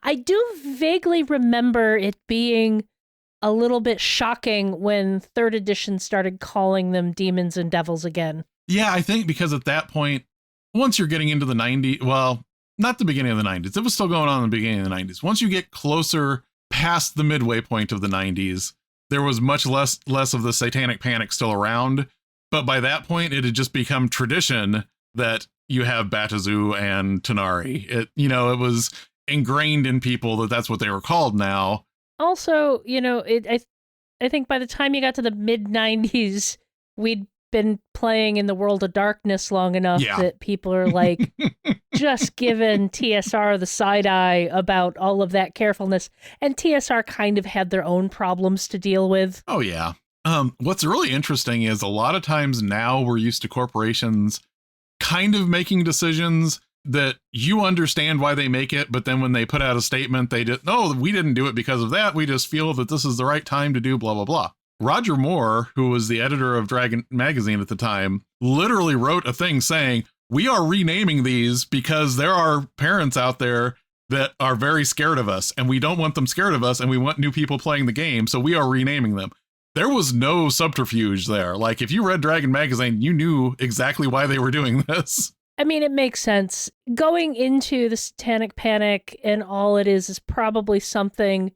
I do vaguely remember it being a little bit shocking when third edition started calling them demons and devils again. Yeah, I think because at that point, once you're getting into the 90s, well, not the beginning of the 90s. It was still going on in the beginning of the 90s. Once you get closer past the midway point of the 90s, there was much less of the Satanic Panic still around. But by that point, it had just become tradition that you have Batazu and Tanari. It was ingrained in people that that's what they were called now. Also, I think by the time you got to the mid-90s, we'd been playing in the world of darkness long enough that people are like just giving TSR the side eye about all of that carefulness, and TSR kind of had their own problems to deal with. Oh yeah. What's really interesting is a lot of times now we're used to corporations kind of making decisions that you understand why they make it, but then when they put out a statement, they just, no, we didn't do it because of that. We just feel that this is the right time to do blah, blah, blah. Roger Moore, who was the editor of Dragon magazine at the time, literally wrote a thing saying, we are renaming these because there are parents out there that are very scared of us, and we don't want them scared of us, and we want new people playing the game, so we are renaming them. There was no subterfuge there. Like, if you read Dragon magazine, you knew exactly why they were doing this. I mean, it makes sense. Going into the Satanic Panic and all it is probably something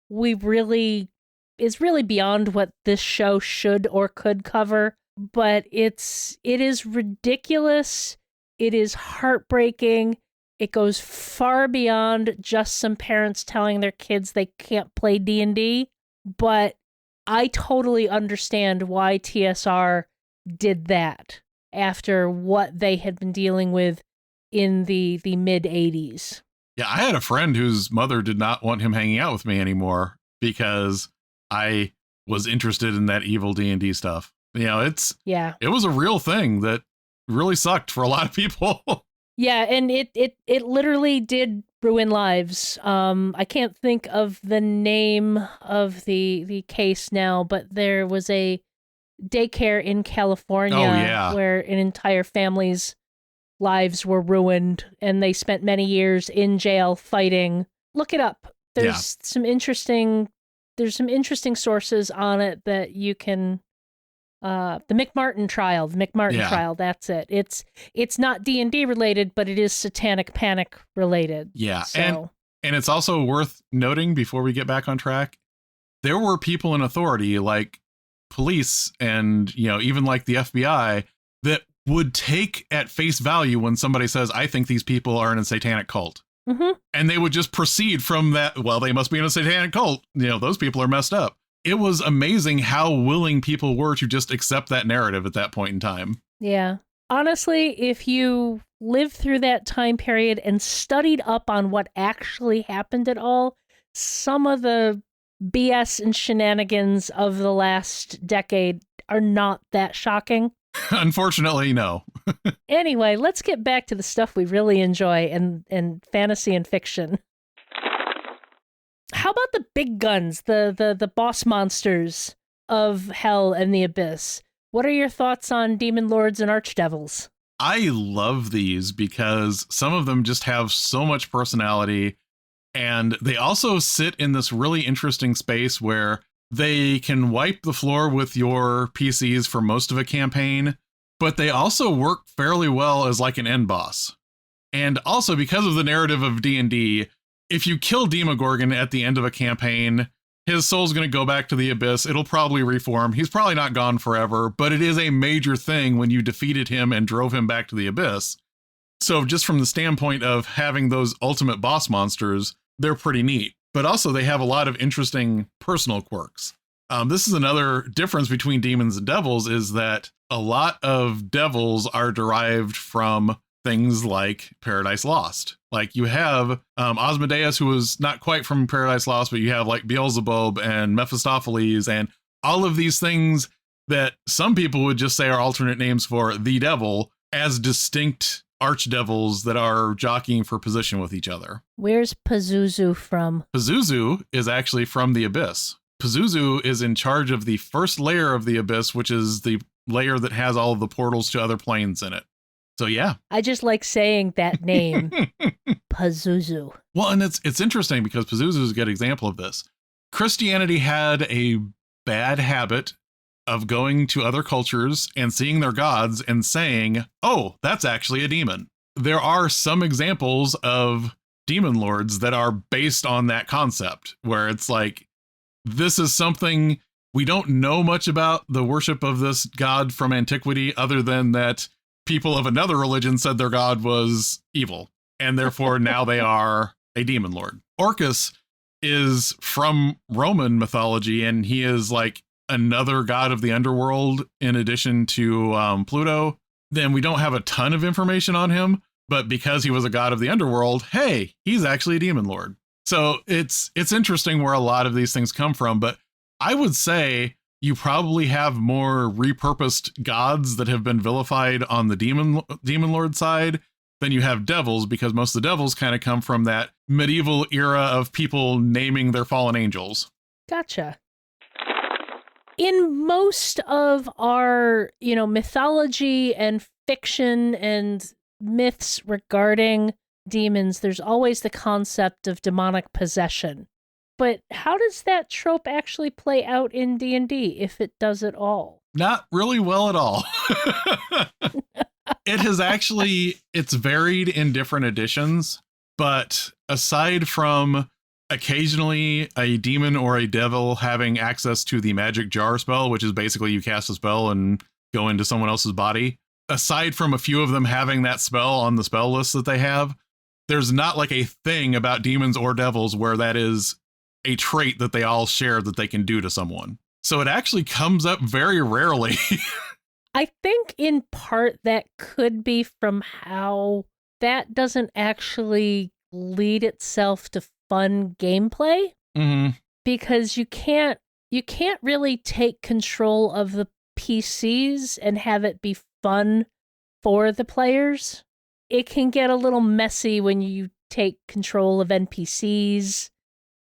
is really beyond what this show should or could cover, but it is ridiculous. It is heartbreaking. It goes far beyond just some parents telling their kids they can't play D&D, but I totally understand why TSR did that after what they had been dealing with in the mid-80s. Yeah, I had a friend whose mother did not want him hanging out with me anymore because I was interested in that evil D&D stuff. It was a real thing that really sucked for a lot of people. Yeah, and it literally did ruin lives. I can't think of the name of the case now, but there was a daycare in California where an entire family's lives were ruined, and they spent many years in jail fighting. Look it up. There's some interesting sources on it that you can the McMartin trial, that's it. It's not D&D related, but it is Satanic Panic related. Yeah. So. And it's also worth noting before we get back on track, there were people in authority like police and, even like the FBI that would take at face value when somebody says, I think these people are in a satanic cult. Mm-hmm. And they would just proceed from that. Well, they must be in a satanic cult. Those people are messed up. It was amazing how willing people were to just accept that narrative at that point in time. Yeah. Honestly, if you lived through that time period and studied up on what actually happened at all, some of the BS and shenanigans of the last decade are not that shocking. Unfortunately, no. Anyway, let's get back to the stuff we really enjoy and fantasy and fiction. How about the big guns, the boss monsters of hell and the abyss? What are your thoughts on demon lords and archdevils? I love these because some of them just have so much personality And they also sit in this really interesting space where they can wipe the floor with your PCs for most of a campaign, but they also work fairly well as like an end boss. And also because of the narrative of D&D, if you kill Demogorgon at the end of a campaign, his soul's going to go back to the Abyss. It'll probably reform. He's probably not gone forever, but it is a major thing when you defeated him and drove him back to the Abyss. So just from the standpoint of having those ultimate boss monsters, they're pretty neat. But also they have a lot of interesting personal quirks. This is another difference between demons and devils, is that a lot of devils are derived from things like Paradise Lost. Like you have Asmodeus, who was not quite from Paradise Lost, but you have like Beelzebub and Mephistopheles and all of these things that some people would just say are alternate names for the devil as distinct archdevils that are jockeying for position with each other. Where's Pazuzu from? Pazuzu is actually from the Abyss. Pazuzu is in charge of the first layer of the Abyss, which is the layer that has all of the portals to other planes in it. So yeah. I just like saying that name. Pazuzu. Well, and it's interesting because Pazuzu is a good example of this. Christianity had a bad habit of going to other cultures and seeing their gods and saying, oh, that's actually a demon. There are some examples of demon lords that are based on that concept, where it's like, this is something we don't know much about the worship of this god from antiquity, other than that people of another religion said their god was evil, and therefore now they are a demon lord. Orcus is from Roman mythology, and he is like another god of the underworld in addition to Pluto. Then we don't have a ton of information on him, but because he was a god of the underworld, hey, he's actually a demon lord. So it's interesting where a lot of these things come from, but I would say you probably have more repurposed gods that have been vilified on the demon lord side than you have devils, because most of the devils kind of come from that medieval era of people naming their fallen angels. Gotcha. In most of our, mythology and fiction and myths regarding demons, there's always the concept of demonic possession. But how does that trope actually play out in D&D, if it does at all? Not really well at all. It's varied in different editions, but aside from occasionally a demon or a devil having access to the magic jar spell, which is basically you cast a spell and go into someone else's body, aside from a few of them having that spell on the spell list that they have, there's not like a thing about demons or devils where that is a trait that they all share that they can do to someone. So it actually comes up very rarely. I think in part that could be from how that doesn't actually lead itself to fun gameplay. Mm-hmm. Because you can't really take control of the PCs and have it be fun for the players. It can get a little messy when you take control of NPCs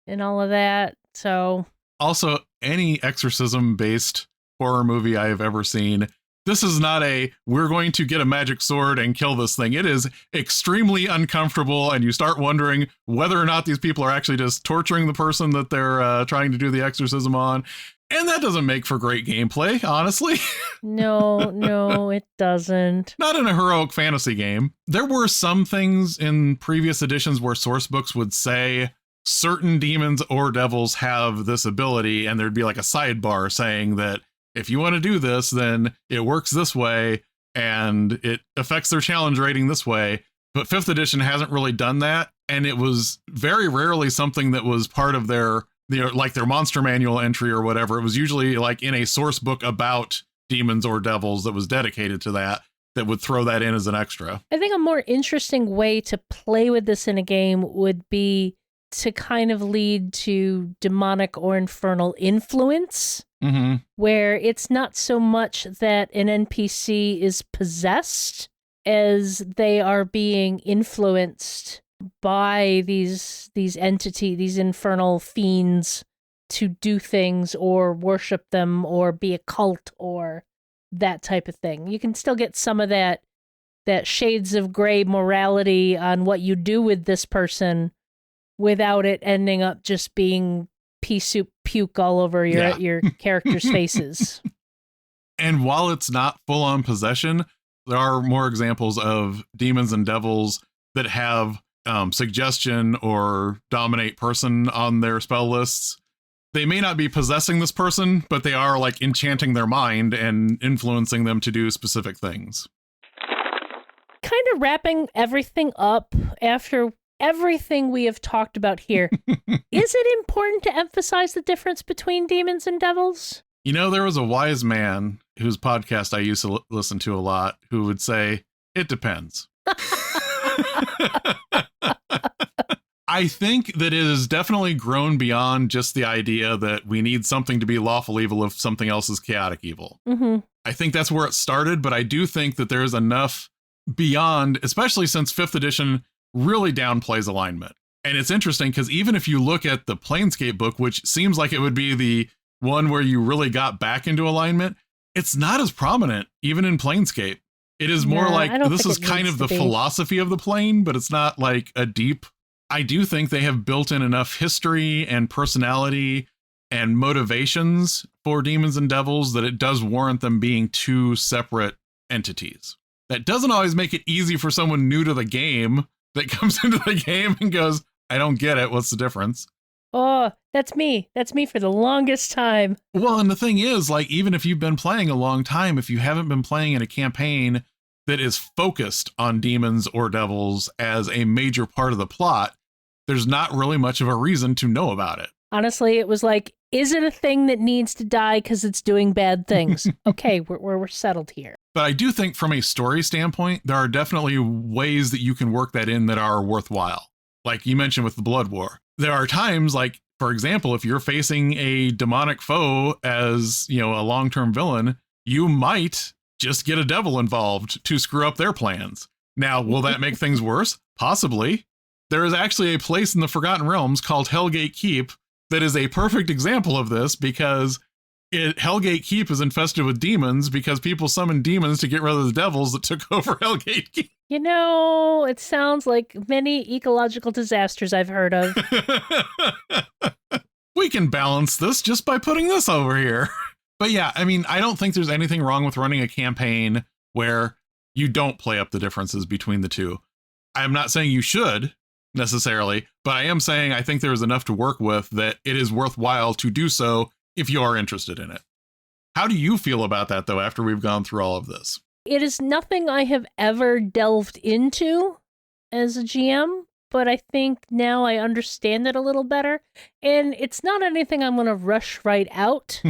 and all of that. So also, any exorcism-based horror movie I have ever seen, this is not we're going to get a magic sword and kill this thing. It is extremely uncomfortable, and you start wondering whether or not these people are actually just torturing the person that they're trying to do the exorcism on. And that doesn't make for great gameplay, honestly. No, it doesn't. Not in a heroic fantasy game. There were some things in previous editions where source books would say certain demons or devils have this ability, and there'd be like a sidebar saying that if you want to do this, then it works this way, and it affects their challenge rating this way. But 5th edition hasn't really done that, and it was very rarely something that was part of their monster manual entry or whatever. It was usually like in a source book about demons or devils that was dedicated to that would throw that in as an extra. I think a more interesting way to play with this in a game would be to kind of lead to demonic or infernal influence, where it's not so much that an NPC is possessed as they are being influenced by these infernal fiends to do things or worship them or be a cult or that type of thing. You can still get some of that shades of gray morality on what you do with this person, without it ending up just being pea soup puke all over your characters' faces. And while it's not full-on possession, there are more examples of demons and devils that have suggestion or dominate person on their spell lists. They may not be possessing this person, but they are like enchanting their mind and influencing them to do specific things. Kind of wrapping everything up after everything we have talked about here. Is it important to emphasize the difference between demons and devils? You know, there was a wise man whose podcast I used to listen to a lot who would say, it depends. I think that it has definitely grown beyond just the idea that we need something to be lawful evil if something else is chaotic evil. Mm-hmm. I think that's where it started, but I do think that there's enough beyond, especially since 5th edition really downplays alignment. And it's interesting because even if you look at the Planescape book, which seems like it would be the one where you really got back into alignment, it's not as prominent even in Planescape. It is more like this is kind of the philosophy of the plane, but it's not like a deep. I do think they have built in enough history and personality and motivations for demons and devils that it does warrant them being two separate entities. That doesn't always make it easy for someone new to the game that comes into the game and goes, I don't get it. What's the difference? Oh, that's me. That's me for the longest time. Well, and the thing is, like, even if you've been playing a long time, if you haven't been playing in a campaign that is focused on demons or devils as a major part of the plot, there's not really much of a reason to know about it. Honestly, it was like, is it a thing that needs to die because it's doing bad things? Okay, we're settled here. But I do think from a story standpoint, there are definitely ways that you can work that in that are worthwhile. Like you mentioned with the Blood War. There are times, like, for example, if you're facing a demonic foe as, you know, a long-term villain, you might just get a devil involved to screw up their plans. Now, will that make things worse? Possibly. There is actually a place in the Forgotten Realms called Hellgate Keep that is a perfect example of this because Hellgate Keep is infested with demons because people summoned demons to get rid of the devils that took over Hellgate Keep. You know, it sounds like many ecological disasters I've heard of. We can balance this just by putting this over here. But yeah, I mean, I don't think there's anything wrong with running a campaign where you don't play up the differences between the two. I'm not saying you should necessarily, but I am saying I think there's enough to work with that it is worthwhile to do so if you are interested in it. How do you feel about that, though, after we've gone through all of this? It is nothing I have ever delved into as a GM, but I think now I understand it a little better. And it's not anything I'm going to rush right out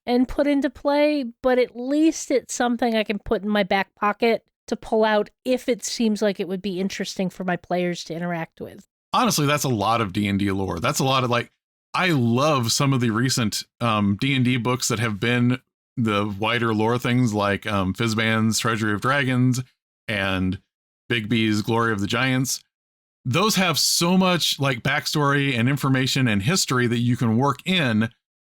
and put into play, but at least it's something I can put in my back pocket to pull out if it seems like it would be interesting for my players to interact with. Honestly, that's a lot of D&D lore. That's a lot of, like, I love some of the recent D&D books that have been the wider lore things like Fizban's Treasury of Dragons and Bigby's Glory of the Giants. Those have so much like backstory and information and history that you can work in,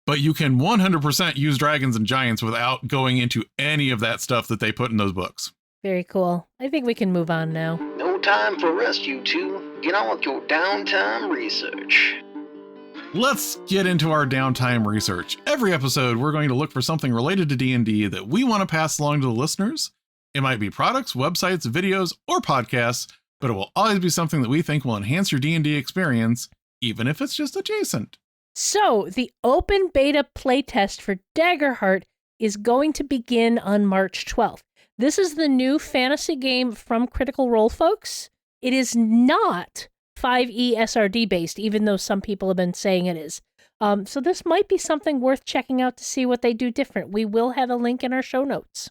but you can 100% use dragons and giants without going into any of that stuff that they put in those books. Very cool. I think we can move on now. No time for rest, you two. Get on with your downtime research. Let's get into our downtime research. Every episode, we're going to look for something related to D&D that we want to pass along to the listeners. It might be products, websites, videos, or podcasts, but it will always be something that we think will enhance your D&D experience, even if it's just adjacent. So, the open beta playtest for Daggerheart is going to begin on March 12th. This is the new fantasy game from Critical Role, folks. It is not 5e SRD based, even though some people have been saying it is. So this might be something worth checking out to see what they do different. We will have a link in our show notes.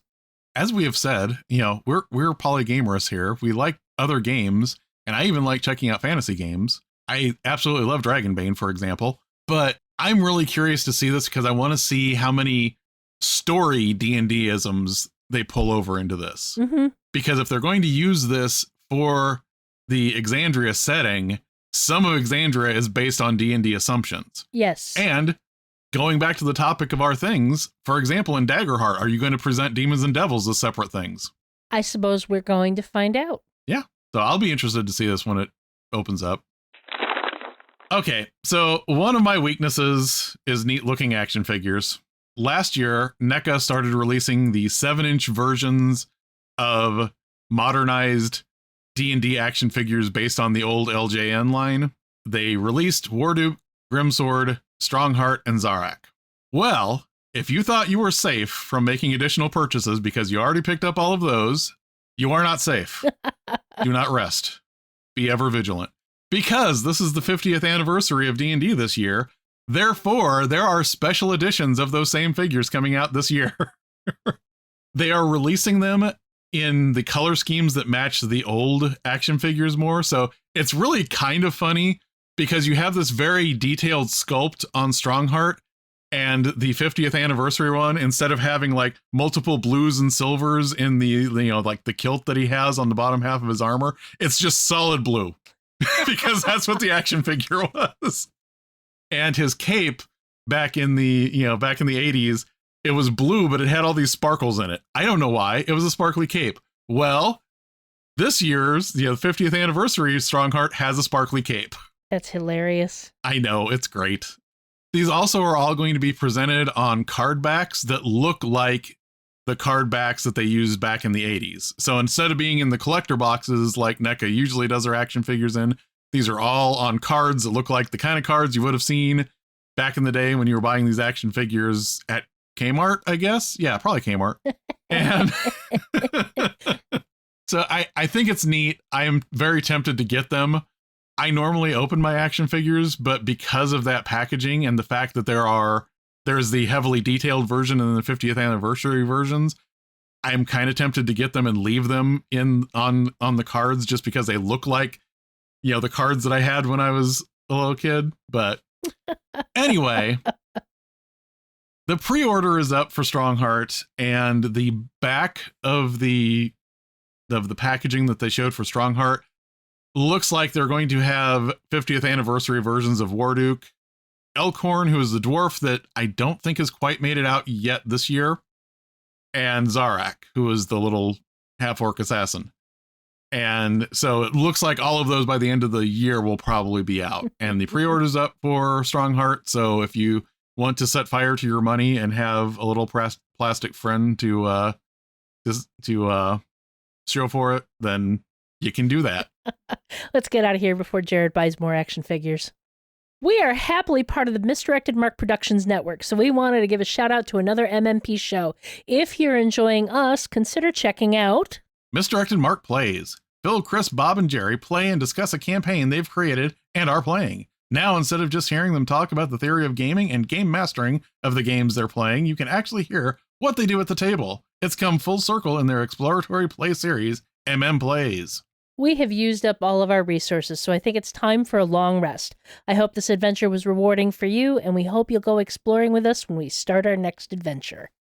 As we have said, you know, we're polygamers here. We like other games, and I even like checking out fantasy games. I absolutely love Dragonbane, for example, but I'm really curious to see this because I want to see how many story D&D-isms they pull over into this. Mm-hmm. Because if they're going to use this for the Exandria setting, some of Exandria is based on D&D assumptions. Yes. And going back to the topic of our things, for example, in Daggerheart, are you going to present demons and devils as separate things? I suppose we're going to find out. Yeah. So I'll be interested to see this when it opens up. Okay, so one of my weaknesses is neat-looking action figures. Last year, NECA started releasing the 7-inch versions of modernized D&D action figures based on the old LJN line. They released Warduke, Grimsword, Strongheart, and Zarak. Well, if you thought you were safe from making additional purchases because you already picked up all of those, you are not safe. Do not rest. Be ever vigilant. Because this is the 50th anniversary of D&D this year, therefore, there are special editions of those same figures coming out this year. They are releasing them in the color schemes that match the old action figures more. So it's really kind of funny because you have this very detailed sculpt on Strongheart, and the 50th anniversary one, instead of having like multiple blues and silvers in the, like the kilt that he has on the bottom half of his armor, it's just solid blue. Because that's what the action figure was. And his cape back in the 80s, it was blue, but it had all these sparkles in it. I don't know why. It was a sparkly cape. Well, this year's, the 50th anniversary Strongheart has a sparkly cape. That's hilarious. I know, it's great. These also are all going to be presented on card backs that look like the card backs that they used back in the 80s. So instead of being in the collector boxes like NECA usually does their action figures in, these are all on cards that look like the kind of cards you would have seen back in the day when you were buying these action figures at Kmart, I guess. Yeah, probably Kmart. And so I think it's neat. I am very tempted to get them. I normally open my action figures, but because of that packaging and the fact that there's the heavily detailed version and the 50th anniversary versions, I'm kind of tempted to get them and leave them on the cards just because they look like, the cards that I had when I was a little kid. But anyway, the pre-order is up for Strongheart, and the back of the packaging that they showed for Strongheart looks like they're going to have 50th anniversary versions of Warduke, Elkhorn, who is the dwarf that I don't think has quite made it out yet this year, and Zarak, who is the little half-orc assassin. And so it looks like all of those by the end of the year will probably be out. And the pre-order's up for Strongheart, so if you want to set fire to your money and have a little plastic friend to show for it, then you can do that. Let's get out of here before Jared buys more action figures. We are happily part of the Misdirected Mark Productions Network, so we wanted to give a shout out to another MMP show. If you're enjoying us, consider checking out Misdirected Mark Plays. Phil, Chris, Bob, and Jerry play and discuss a campaign they've created and are playing. Now, instead of just hearing them talk about the theory of gaming and game mastering of the games they're playing, you can actually hear what they do at the table. It's come full circle in their exploratory play series, MM Plays. We have used up all of our resources, so I think it's time for a long rest. I hope this adventure was rewarding for you, and we hope you'll go exploring with us when we start our next adventure.